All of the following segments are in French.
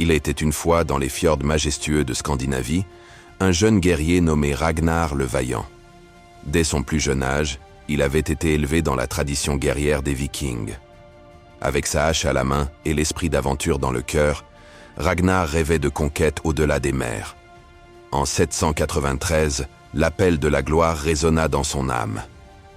Il était une fois, dans les fjords majestueux de Scandinavie, un jeune guerrier nommé Ragnar le Vaillant. Dès son plus jeune âge, il avait été élevé dans la tradition guerrière des Vikings. Avec sa hache à la main et l'esprit d'aventure dans le cœur, Ragnar rêvait de conquête au-delà des mers. En 793, l'appel de la gloire résonna dans son âme.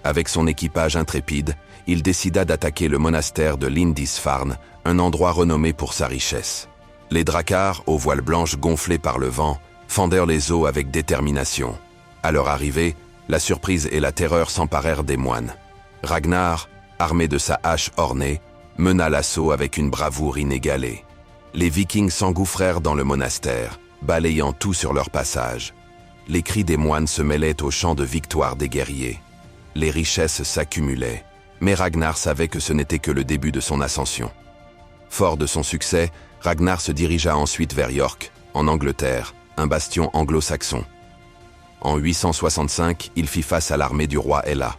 Avec son équipage intrépide, il décida d'attaquer le monastère de Lindisfarne, un endroit renommé pour sa richesse. Les dracars, aux voiles blanches gonflées par le vent, fendèrent les eaux avec détermination. À leur arrivée, la surprise et la terreur s'emparèrent des moines. Ragnar, armé de sa hache ornée, mena l'assaut avec une bravoure inégalée. Les Vikings s'engouffrèrent dans le monastère, balayant tout sur leur passage. Les cris des moines se mêlaient aux chants de victoire des guerriers. Les richesses s'accumulaient, mais Ragnar savait que ce n'était que le début de son ascension. Fort de son succès, Ragnar se dirigea ensuite vers York, en Angleterre, un bastion anglo-saxon. En 865, il fit face à l'armée du roi Ella.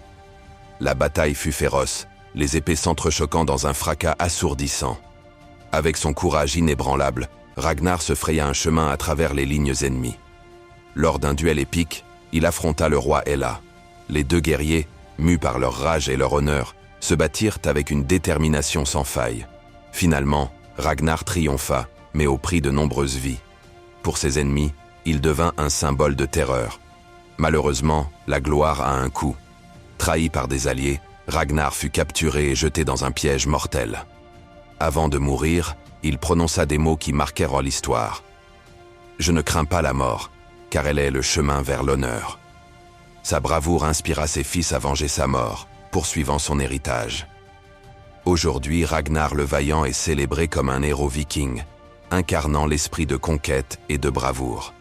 La bataille fut féroce, les épées s'entrechoquant dans un fracas assourdissant. Avec son courage inébranlable, Ragnar se fraya un chemin à travers les lignes ennemies. Lors d'un duel épique, il affronta le roi Ella. Les deux guerriers, mus par leur rage et leur honneur, se battirent avec une détermination sans faille. Finalement, Ragnar triompha, mais au prix de nombreuses vies. Pour ses ennemis, il devint un symbole de terreur. Malheureusement, la gloire a un coût. Trahi par des alliés, Ragnar fut capturé et jeté dans un piège mortel. Avant de mourir, il prononça des mots qui marquèrent l'histoire. « Je ne crains pas la mort, car elle est le chemin vers l'honneur. » Sa bravoure inspira ses fils à venger sa mort, poursuivant son héritage. Aujourd'hui, Ragnar le Vaillant est célébré comme un héros viking, incarnant l'esprit de conquête et de bravoure.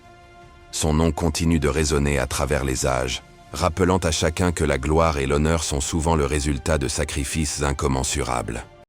Son nom continue de résonner à travers les âges, rappelant à chacun que la gloire et l'honneur sont souvent le résultat de sacrifices incommensurables.